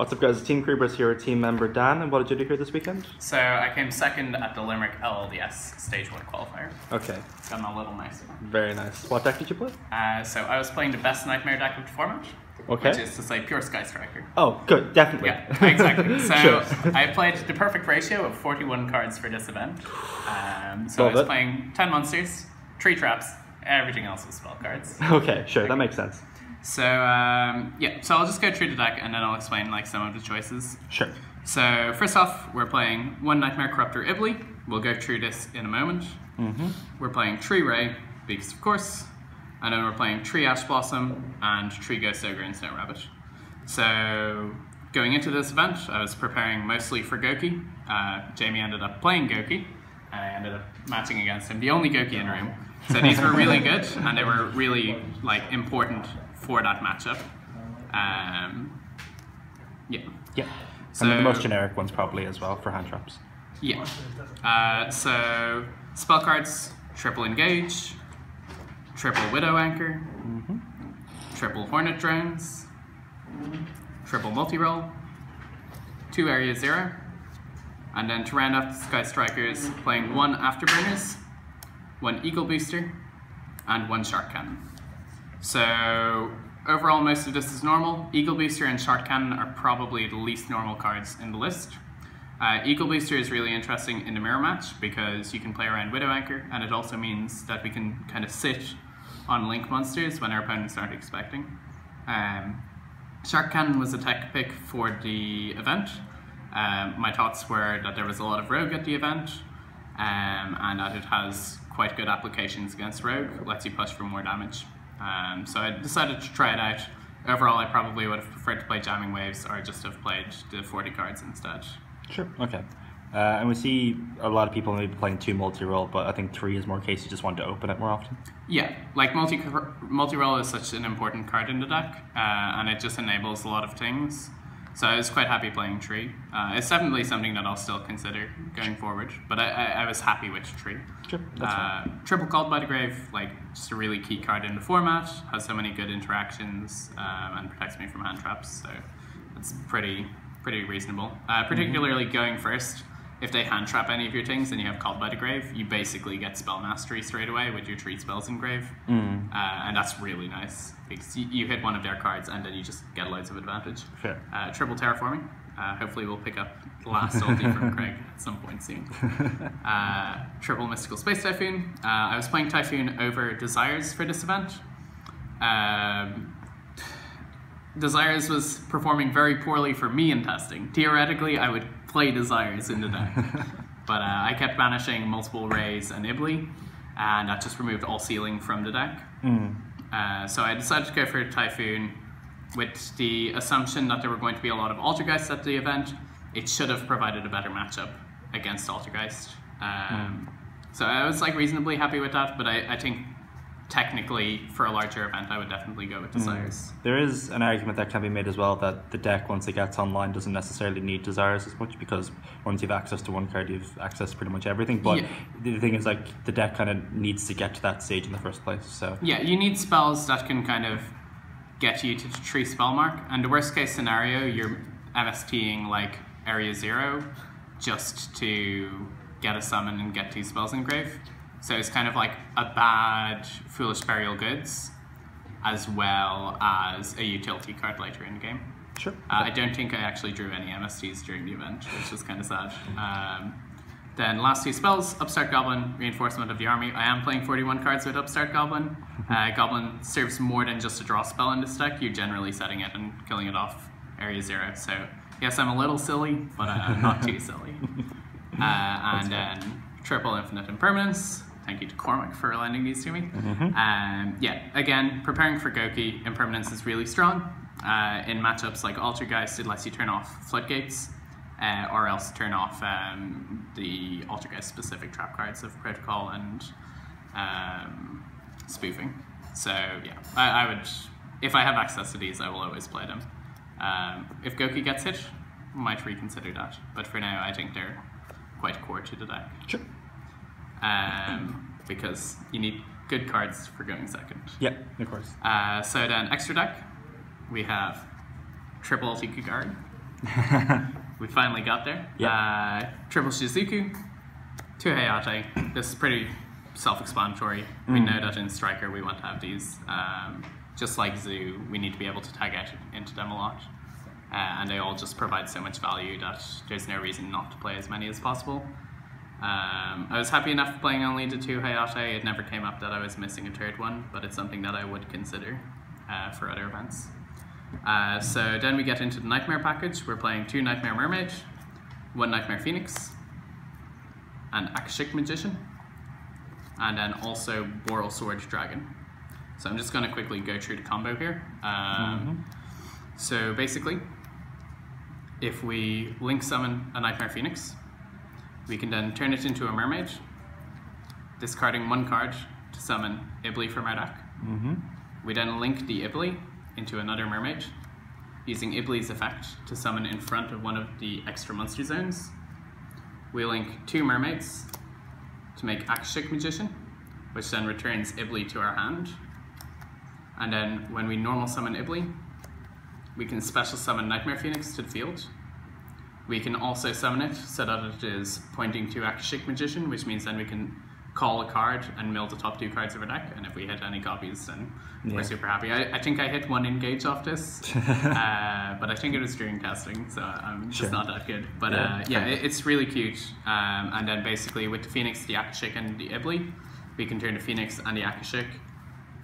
What's up guys, Team Kuribrohs here with team member Dan, and what did you do here this weekend? So I came second at the Limerick LLDS Stage 1 qualifier. Okay. Got a little nicer. Very nice. What deck did you play? So I was playing the best Nightmare deck of the format. Okay. Which is to say pure Sky Striker. Oh, good, definitely. Yeah, exactly. So sure. I played the perfect ratio of 41 cards for this event. So I was playing 10 monsters, 3 traps, everything else was spell cards. Okay, sure, that makes sense. So yeah, so I'll just go through the deck and then I'll explain like some of the choices. Sure. So first off, we're playing 1 Nightmare Corruptor Ibly. We'll go through this in a moment. We're playing 3 Ray, because of course, and then we're playing 3 Ash Blossom and 3 Ghost Ogre and Snow Rabbit. So going into this event, I was preparing mostly for Goki. Jamie ended up playing Goki, and I ended up matching against him, the only Goki in the room. So these were really good, and they were really like important for that matchup. Yeah. Yeah. So, and the most generic ones probably as well for hand traps. Yeah. So spell cards: triple Engage, triple Widow Anchor, triple Hornet Drones, triple Multi-Roll, 2 Area 0, and then to round off the Sky Strikers, playing 1 Afterburners, 1 Eagle Booster, and 1 Shark Cannon. So overall, most of this is normal. Eagle Booster and Shark Cannon are probably the least normal cards in the list. Eagle Booster is really interesting in the mirror match because you can play around Widow Anchor, and it also means that we can kind of sit on link monsters when our opponents aren't expecting. Shark Cannon was a tech pick for the event. My thoughts were that there was a lot of Rogue at the event, and that it has quite good applications against Rogue, lets you push for more damage. So I decided to try it out. Overall, I probably would have preferred to play Jamming Waves or just have played the 40 cards instead. Sure, okay. And we see a lot of people maybe playing 2 multi-roll, but I think 3 is more case you just want to open it more often. Yeah, like multi-roll is such an important card in the deck, and it just enables a lot of things. So I was quite happy playing 3. It's definitely something that I'll still consider going forward, but I was happy with 3. Sure, that's fine. Triple Called by the Grave, like just a really key card in the format, has so many good interactions, and protects me from hand traps, so it's pretty reasonable. Particularly going first, if they hand trap any of your things and you have Called by the Grave, you basically get Spell Mastery straight away with your 3 spells in Grave. And that's really nice, because you hit one of their cards and then you just get loads of advantage. Fair. Triple Terraforming. Hopefully we'll pick up the last ulti from Craig at some point soon. Triple Mystical Space Typhoon. I was playing Typhoon over Desires for this event. Desires was performing very poorly for me in testing. Theoretically, I would play Desires in the deck, but I kept banishing multiple Rays and Ibly, and that just removed all ceiling from the deck. So I decided to go for Typhoon with the assumption that there were going to be a lot of Altergeists at the event. It should have provided a better matchup against Altergeist. So I was like reasonably happy with that, but I think technically, for a larger event, I would definitely go with Desires. There is an argument that can be made as well that the deck, once it gets online, doesn't necessarily need Desires as much, because once you've access to one card, you've access to pretty much everything. But the thing is, like, the deck kind of needs to get to that stage in the first place. So yeah, you need spells that can kind of get you to the 3 spell mark, and the worst case scenario, you're MSTing like Area 0 just to get a summon and get 2 spells in Grave. So it's kind of like a bad Foolish Burial Goods, as well as a utility card later in the game. Sure. I don't think I actually drew any MSTs during the event, which was kind of sad. Then last 2 spells, Upstart Goblin, Reinforcement of the Army. I am playing 41 cards with Upstart Goblin. Goblin serves more than just a draw spell in this deck. You're generally setting it and killing it off Area 0. So yes, I'm a little silly, but not too silly. And then triple Infinite Impermanence. Thank you to Cormac for lending these to me. Yeah, again, preparing for Goki, Impermanence is really strong. In matchups like Altergeist, it lets you turn off Floodgates, or else turn off the Altergeist specific trap cards of Protocol and Spoofing. So yeah, I would, if I have access to these, I will always play them. If Goki gets hit, I might reconsider that. But for now, I think they're quite core to the deck. Sure. Because you need good cards for going second. Yeah, of course. So then extra deck, we have triple Ulti Guard, We finally got there. Yeah. Triple Shizuku, 2 Hayate. This is pretty self-explanatory. We know that in Striker we want to have these. Just like Zoo, we need to be able to tag out into them a lot. And they all just provide so much value that there's no reason not to play as many as possible. I was happy enough playing only the 2 Hayate. It never came up that I was missing a third one, but it's something that I would consider for other events. So then we get into the Nightmare package. We're playing 2 Nightmare Mermaid, 1 Nightmare Phoenix, and Akashic Magician, and then also Boral Sword Dragon. So I'm just going to quickly go through the combo here. So basically, if we link summon a Nightmare Phoenix, we can then turn it into a mermaid, discarding 1 card to summon Ibli from our deck. We then link the Ibli into another mermaid, using Ibli's effect to summon in front of one of the extra monster zones. We link 2 mermaids to make Akashic Magician, which then returns Ibli to our hand. And then when we normal summon Ibli, we can special summon Nightmare Phoenix to the field. We can also summon it so that it is pointing to Akashic Magician, which means then we can call a card and mill the top 2 cards of our deck, and if we hit any copies, then we're super happy. I think I hit 1 engage off this, but I think it was during testing, so I'm just not that good. But it's really cute. And then basically with the Phoenix, the Akashic, and the Ibli, we can turn the Phoenix and the Akashic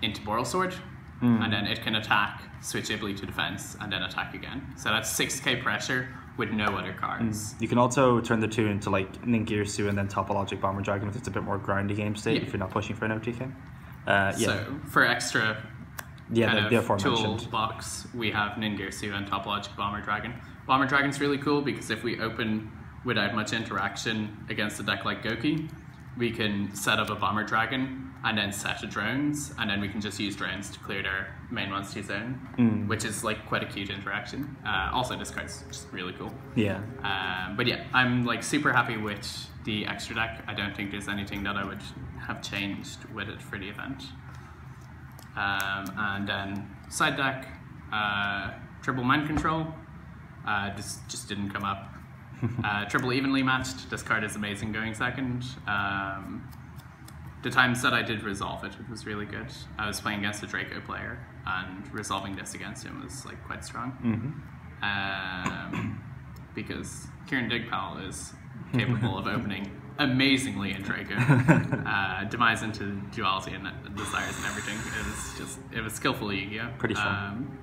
into Boral Sword, and then it can attack, switch Ibli to defense, and then attack again. So that's 6k pressure with no other cards. You can also turn the 2 into like Ningirsu and then Topologic Bomber Dragon if it's a bit more grindy game state, if you're not pushing for an OTK. So for extra toolbox, we have Ningirsu and Topologic Bomber Dragon. Bomber Dragon's really cool because if we open without much interaction against a deck like Goki, we can set up a Bomber Dragon and then set a drones, and then we can just use drones to clear their main monster zone, which is like quite a cute interaction. Also, this card's just really cool. But yeah, I'm like super happy with the extra deck. I don't think there's anything that I would have changed with it for the event. And then side deck, triple mind control. This just didn't come up. Triple evenly matched. This card is amazing going second. The times that I did resolve it, it was really good. I was playing against a Draco player, and resolving this against him was like quite strong. Because Kieran Digpal is capable of opening amazingly in Draco, demise into duality and desires and everything. It was skillful Yu-Gi-Oh! Pretty strong.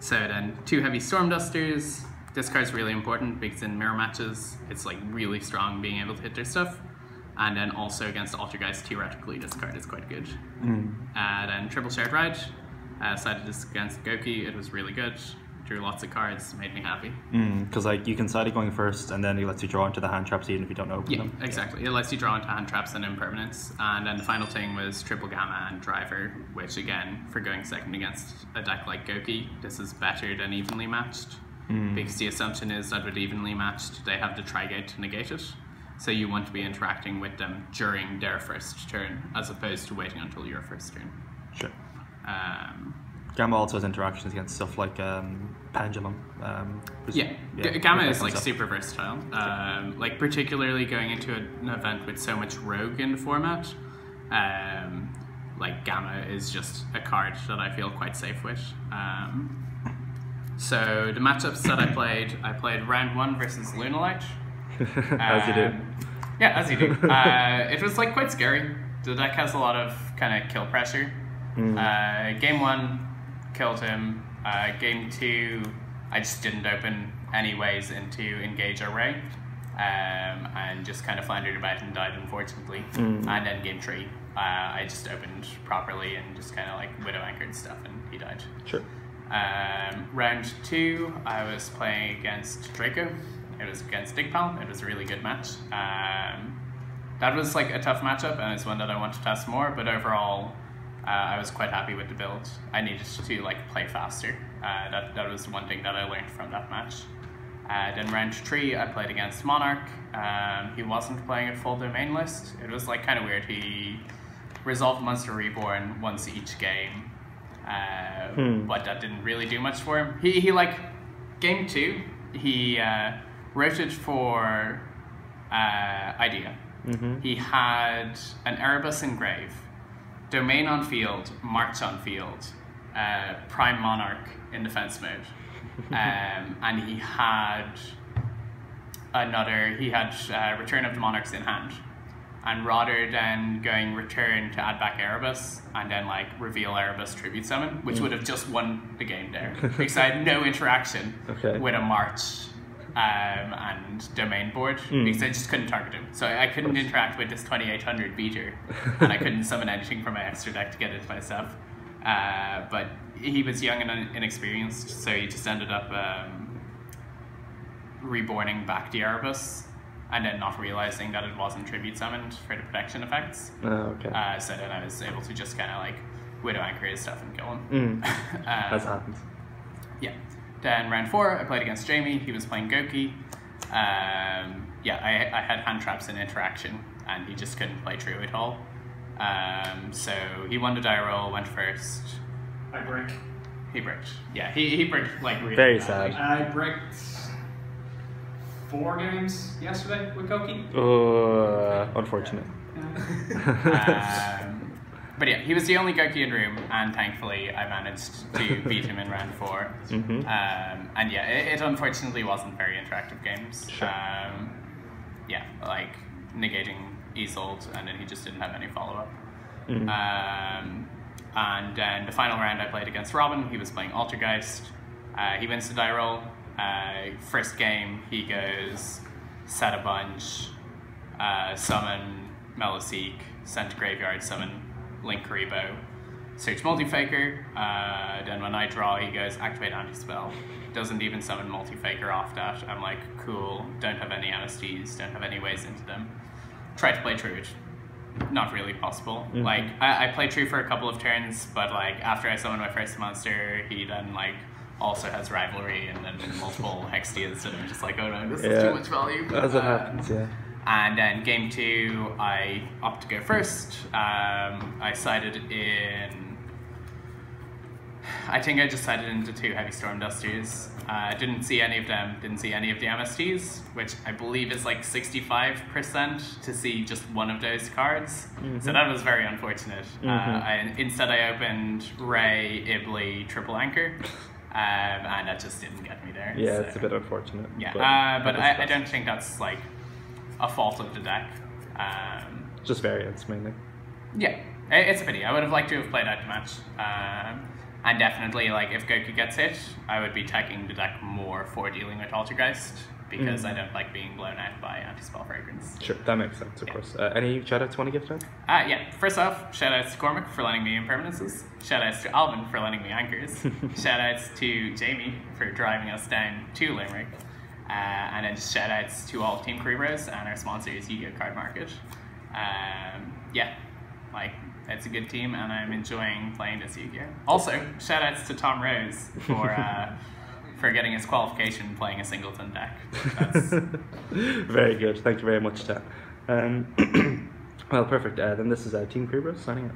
So then 2 heavy Storm Dusters. This card's really important because in mirror matches, it's like really strong being able to hit their stuff. And then also against Altergeist, theoretically, this card is quite good. Then triple shared ride. Sided this against Goki. It was really good. Drew lots of cards. Made me happy. Because like you can side it going first, and then it lets you draw into the hand traps even if you don't open them. Yeah, exactly. It lets you draw into hand traps and impermanence. And then the final thing was triple gamma and driver, which again, for going second against a deck like Goki, this is better than evenly matched. Because the assumption is that with evenly matched, they have the Trigate to negate it. So you want to be interacting with them during their first turn, as opposed to waiting until your first turn. Sure. Gamma also has interactions against stuff like Pendulum. Gamma is like super versatile. Like particularly going into an event with so much rogue in the format, like Gamma is just a card that I feel quite safe with. So the matchups that I played round 1 versus Lunalight. As you do. Yeah, as you do. It was like quite scary. The deck has a lot of kind of kill pressure. Game 1 killed him. Game 2 I just didn't open anyways into engage array, and just kind of floundered about and died unfortunately. And then game 3 I just opened properly and just kind of like widow anchored stuff and he died. Sure. Round 2 I was playing against Draco. It was against Digpal. It was a really good match. That was like a tough matchup, and it's one that I want to test more, but overall I was quite happy with the build. I needed to like play faster. That was one thing that I learned from that match. Then round 3 I played against Monarch. He wasn't playing a full domain list. It was like kind of weird. He resolved Monster Reborn once each game, but that didn't really do much for him. He like game 2 he rotated for Idea. He had an Erebus Engrave, Domain on field, March on field, Prime Monarch in defense mode, and he had Return of the Monarchs in hand. And rather than going return to add back Erebus and then like reveal Erebus Tribute Summon, which would have just won the game there, because I had no interaction with a March and Domain board, because I just couldn't target him. So I couldn't interact with this 2800 beater, and I couldn't summon anything from my extra deck to get it myself. But he was young and inexperienced, so he just ended up reborning back the Erebus, and then not realizing that it wasn't tribute summoned for the protection effects. Oh, okay. So then I was able to just kind of like Widow Anchor his stuff and kill him. That's happened. Yeah. Then round 4, I played against Jamie. He was playing Goki. I had hand traps in interaction, and he just couldn't play true at all. So he won the die roll, went first. I brick. He bricked. Yeah, he bricked like really Very badly. sad. I bricked 4 games yesterday with Goki. Unfortunate. But yeah, he was the only Goki in the room, and thankfully I managed to beat him in round 4. And yeah, it unfortunately wasn't very interactive games. Sure. Like negating Isolde, and then he just didn't have any follow-up. And then the final round I played against Robin. He was playing Altergeist. He wins the die roll. First game, he goes set a bunch, summon Meloseek, send to graveyard, summon Link Kuriboh, search Multifaker. Then when I draw, he goes activate anti-spell. Doesn't even summon Multifaker off that. I'm like, cool, don't have any MSTs, don't have any ways into them. Try to play Trude. Not really possible. Like, I played True for a couple of turns, but like after I summoned my first monster, he then like also has Rivalry and then multiple Hextias, and I'm just like, oh no, this is too much value. As it happens, yeah. And then game 2, I opted to go first. I sided in... I think I just sided into 2 Heavy Storm Dusters. Didn't see any of them, didn't see any of the MSTs, which I believe is like 65% to see just one of those cards. So that was very unfortunate. Instead I opened Ray, Ibly, Triple Anchor. And that just didn't get me there. Yeah, so. It's a bit unfortunate. Yeah, but I don't think that's like a fault of the deck. Just variance mainly. Yeah, it's a pity. I would have liked to have played out the match. And definitely, like, if Goku gets hit, I would be tagging the deck more for dealing with Altergeist, because I don't like being blown out by Anti-Spell Fragrance. Sure, that makes sense, of course. Any shoutouts you want to give to him? Yeah, first off, shoutouts to Cormac for lending me impermanences. Shoutouts to Alvin for lending me anchors. Shoutouts to Jamie for driving us down to Limerick. And then just shoutouts to all of Team Kuribrohs and our sponsors, Yu-Gi-Oh! Card Market. It's a good team, and I'm enjoying playing this Yu-Gi-Oh! Also, shoutouts to Tom Rose for getting his qualification playing a singleton deck. Very good. Thank you very much, Tom. Well, perfect. Then this is Team Kuribrohs signing out.